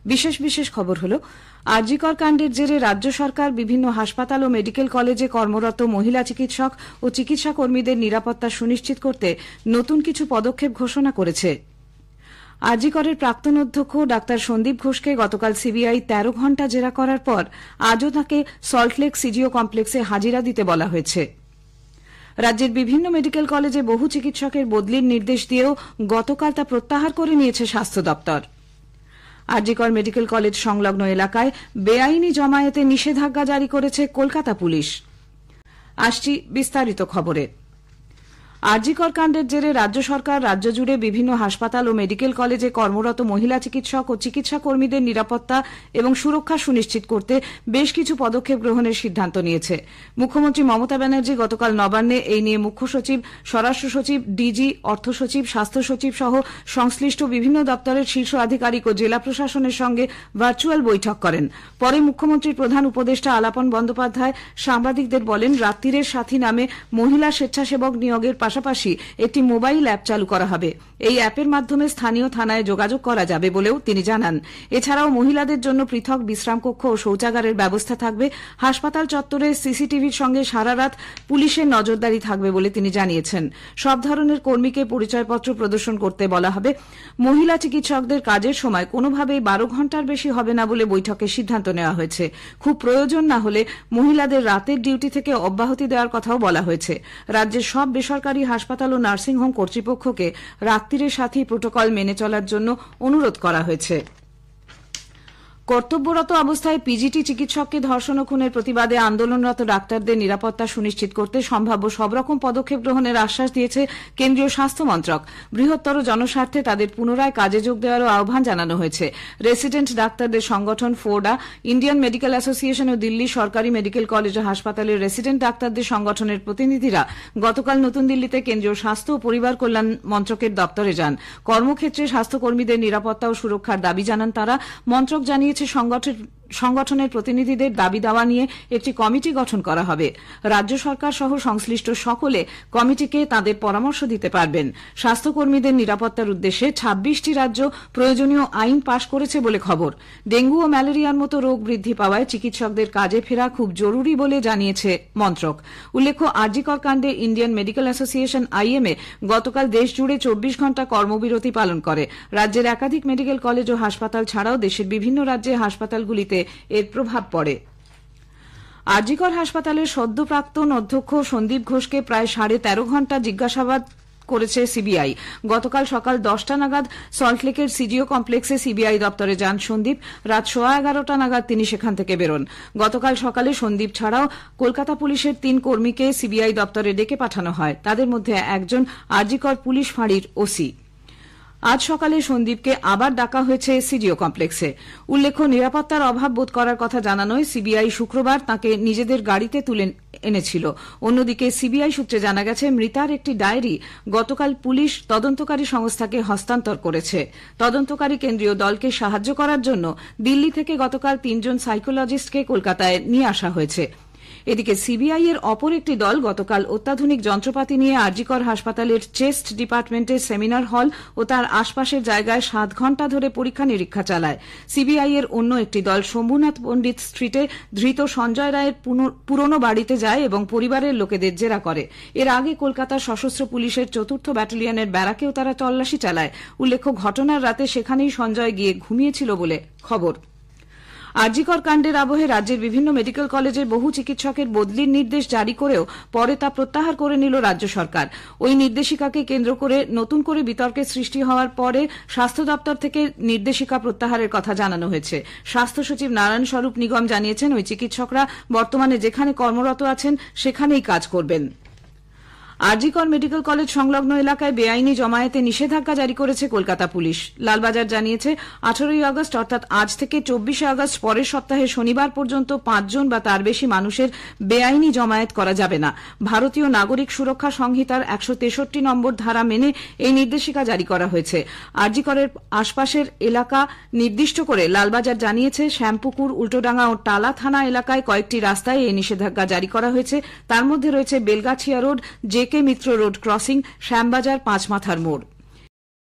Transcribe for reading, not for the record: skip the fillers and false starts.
বিশেষ বিশেষ খবর হল আরজিকর কাণ্ডের জেরে রাজ্য সরকার বিভিন্ন হাসপাতাল ও মেডিকেল কলেজে কর্মরত মহিলা চিকিৎসক ও চিকিৎসা কর্মীদের নিরাপত্তা সুনিশ্চিত করতে নতুন কিছু পদক্ষেপ ঘোষণা করেছে। আরজিকরের প্রাক্তন অধ্যক্ষ ডাক্তার সন্দীপ ঘোষকে গতকাল সিবিআই ১৩ ঘণ্টা জেরা করার পর আজও তাকে সল্টলেক সিজিও কমপ্লেক্সে হাজিরা দিতে বলা হয়েছে। রাজ্যের বিভিন্ন মেডিকেল কলেজে বহু চিকিৎসকের বদলির নির্দেশ দিয়েও গতকাল তা প্রত্যাহার করে নিয়েছে স্বাস্থ্য দপ্তর। আরজিকর মেডিকেল কলেজ সংলগ্ন এলাকায় বেআইনি জমায়েতে নিষেধাজ্ঞা জারি করেছে কলকাতা পুলিশ। আসছি বিস্তারিত খবরে। আরজিকর কাণ্ডের জেরে রাজ্য সরকার রাজ্য জুড়ে বিভিন্ন হাসপাতাল ও মেডিকেল কলেজে কর্মরত মহিলা চিকিৎসক ও চিকিৎসা কর্মীদের নিরাপত্তা এবং সুরক্ষা সুনিশ্চিত করতে বেশ কিছু পদক্ষেপ গ্রহণের সিদ্ধান্ত নিয়েছে। মুখ্যমন্ত্রী মমতা ব্যানার্জি গতকাল নবান্নে এই নিয়ে মুখ্য সচিব, স্বরাষ্ট্র সচিব, ডিজি, অর্থ সচিব, স্বাস্থ্য সচিব সহ সংশ্লিষ্ট বিভিন্ন দপ্তরের শীর্ষ আধিকারিক ও জেলা প্রশাসনের সঙ্গে ভার্চুয়াল বৈঠক করেন। পরে মুখ্যমন্ত্রীর প্রধান উপদেষ্টা আলাপন বন্দ্যোপাধ্যায় সাংবাদিকদের বলেন, রাত্তিরের সাথী নামে মহিলা স্বেচ্ছাসেবক নিয়োগের পাশাপাশি একটি মোবাইল অ্যাপ চালু করা হবে। এই অ্যাপের মাধ্যমে স্থানীয় থানায় যোগাযোগ করা যাবে বলেও তিনি জানান। এছাড়াও মহিলাদের জন্য পৃথক বিশ্রামকক্ষ ও শৌচাগারের ব্যবস্থা থাকবে। হাসপাতাল চত্বরে সিসিটিভির সঙ্গে সারা রাত পুলিশের নজরদারি থাকবে বলে তিনি জানিয়েছেন। সব ধরনের কর্মীকে পরিচয়পত্র প্রদর্শন করতে বলা হবে। মহিলা চিকিৎসকদের কাজের সময় কোনোভাবেই 12 ঘণ্টার বেশি হবে না বলে বৈঠকে সিদ্ধান্ত নেওয়া হয়েছে। খুব প্রয়োজন না হলে মহিলাদের রাতের ডিউটি থেকে অব্যাহতি দেওয়ার কথাও বলা হয়েছে। রাজ্যের সব বেসরকারি হাসপাতাল ও নার্সিংহোম কর্তৃপক্ষকে রাত্তিরের সাথী প্রোটোকল মেনে চলার জন্য অনুরোধ করা হয়েছে। কর্তব্যরত অবস্থায় পিজিটি চিকিৎসককে ধর্ষণ ও খুনের প্রতিবাদে আন্দোলনরত ডাক্তারদের নিরাপত্তা সুনিশ্চিত করতে সম্ভাব্য সব রকম পদক্ষেপ গ্রহণের আশ্বাস দিয়েছে কেন্দ্রীয় স্বাস্থ্য মন্ত্রক। বৃহত্তর জনস্বার্থে তাদের পুনরায় কাজে যোগ দেওয়ারও আহ্বান জানানো হয়েছে। রেসিডেন্ট ডাক্তারদের সংগঠন ফোর্ডা, ইন্ডিয়ান মেডিকেল অ্যাসোসিয়েশন ও দিল্লি সরকারি মেডিকেল কলেজ ও হাসপাতালের রেসিডেন্ট ডাক্তারদের সংগঠনের প্রতিনিধিরা গতকাল নতুন দিল্লিতে কেন্দ্রীয় স্বাস্থ্য ও পরিবার কল্যাণ মন্ত্রকের দপ্তরে যান। কর্মক্ষেত্রে স্বাস্থ্যকর্মীদের নিরাপত্তা ও সুরক্ষার দাবি জানান তারা। মন্ত্রক জানিয়েছে সংগঠনের প্রতিনিধিদের দাবি দাওয়া নিয়ে একটি কমিটি গঠন করা হবে। রাজ্য সরকার সহ সংশ্লিষ্ট সকলে কমিটিকে তাদের পরামর্শ দিতে পারবেন। স্বাস্থ্যকর্মীদের নিরাপত্তার উদ্দেশ্যে 26টি রাজ্য প্রয়োজনীয় আইন পাশ করেছে বলে খবর। ডেঙ্গু ও ম্যালেরিয়ার মতো রোগ বৃদ্ধি পাওয়ায় চিকিৎসকদের কাজে ফেরা খুব জরুরি বলে জানিয়েছে মন্ত্রক। উল্লেখ্য, আরজিকর কাণ্ডে ইন্ডিয়ান মেডিকেল অ্যাসোসিয়েশন আইএমএ গতকাল দেশজুড়ে 24 ঘণ্টা কর্মবিরতি পালন করে। রাজ্যের একাধিক মেডিকেল কলেজ ও হাসপাতাল ছাড়াও দেশের বিভিন্ন রাজ্যে হাসপাতালগুলিতে এর প্রভাব পড়ে। আরজিকর হাসপাতালের সদ্য প্রাক্তন অধ্যক্ষ সন্দীপ ঘোষকে প্রায় 13.5 ঘণ্টা জিজ্ঞাসাবাদ করেছে সিবিআই। গতকাল সকাল 10টা নাগাদ সল্টলেকের সিজিও কমপ্লেক্সে সিবিআই দপ্তরে যান সন্দীপ। রাত 11:15 নাগাদ তিনি সেখান থেকে বেরোন। গতকাল সকালে সন্দীপ ছাড়াও কলকাতা পুলিশের 3 কর্মীকে সিবিআই দপ্তরে ডেকে পাঠানো হয়। তাদের মধ্যে একজন আরজিকর পুলিশ ফাঁড়ির ওসি। আজ সকালে সন্দীপকে আবার ডাকা হয়েছে সিজিও কমপ্লেক্সে। উল্লেখ্য, নিরাপত্তার অভাব বোধ করার কথা জানানোয় সিবিআই শুক্রবার তাঁকে নিজেদের গাড়িতে তুলে এনেছিল। অন্যদিকে সিবিআই সূত্রে জানা গেছে, মৃতার একটি ডায়েরি গতকাল পুলিশ তদন্তকারী সংস্থাকে হস্তান্তর করেছে। তদন্তকারী কেন্দ্রীয় দলকে সাহায্য করার জন্য দিল্লি থেকে গতকাল 3 জন সাইকোলজিস্টকে কলকাতায় নিয়ে আসা হয়েছে। এদিকে সিবিআই এর অপর একটি দল গতকাল অত্যাধুনিক যন্ত্রপাতি নিয়ে আরজিকর হাসপাতালের চেস্ট ডিপার্টমেন্টের সেমিনার হল ও তার আশপাশের জায়গায় 7 ঘণ্টা ধরে পরীক্ষা নিরীক্ষা চালায়। সিবিআই এর অন্য একটি দল শম্ভুনাথ পণ্ডিত স্ট্রিটে ধৃত সঞ্জয় রায়ের পুরনো বাড়িতে যায় এবং পরিবারের লোকেদের জেরা করে। এর আগে কলকাতার সশস্ত্র পুলিশের 4th ব্যাটালিয়নের ব্যারাকেও তারা তল্লাশি চালায়। উল্লেখ্য, ঘটনার রাতে সেখানেই সঞ্জয় গিয়ে ঘুমিয়েছিল বলে খবর। আরজিকর কাণ্ডের আবহে রাজ্যের বিভিন্ন মেডিকেল কলেজের বহু চিকিৎসকের বদলির নির্দেশ জারি করেও পরে তা প্রত্যাহার করে নিল রাজ্য সরকার। ওই নির্দেশিকাকে কেন্দ্র করে নতুন করে বিতর্কের সৃষ্টি হওয়ার পরে স্বাস্থ্য দপ্তর থেকে নির্দেশিকা প্রত্যাহারের কথা জানানো হয়েছে। স্বাস্থ্য সচিব নারায়ণ স্বরূপ নিগম জানিয়েছেন, ওই চিকিৎসকরা বর্তমানে যেখানে কর্মরত আছেন সেখানেই কাজ করবেন। আরজিকর মেডিকেল কলেজ সংলগ্ন এলাকায় বেআইনি জমায়েতে নিষেধাজ্ঞা জারি করেছে কলকাতা পুলিশ। লালবাজার জানিয়েছে, 18ই আগস্ট অর্থাৎ আজ থেকে 24শে আগস্ট পরের সপ্তাহে শনিবার পর্যন্ত 5 জন বা তার বেশি মানুষের বেআইনি জমায়েত করা যাবে না। ভারতীয় নাগরিক সুরক্ষা সংহিতার 163 নম্বর ধারা মেনে এই নির্দেশিকা জারি করা হয়েছে। আরজিকরের আশপাশের এলাকা নির্দিষ্ট করে লালবাজার জানিয়েছে, শ্যামপুকুর, উল্টোডাঙ্গা ও টালা থানা এলাকায় কয়েকটি রাস্তায় এই নিষেধাজ্ঞা জারি করা হয়েছে। তার মধ্যে রয়েছে বেলগাছিয়া রোড, জেকে মিত্র রোড ক্রসিং, শ্যামবাজার, পাঁচমাথার মোড়।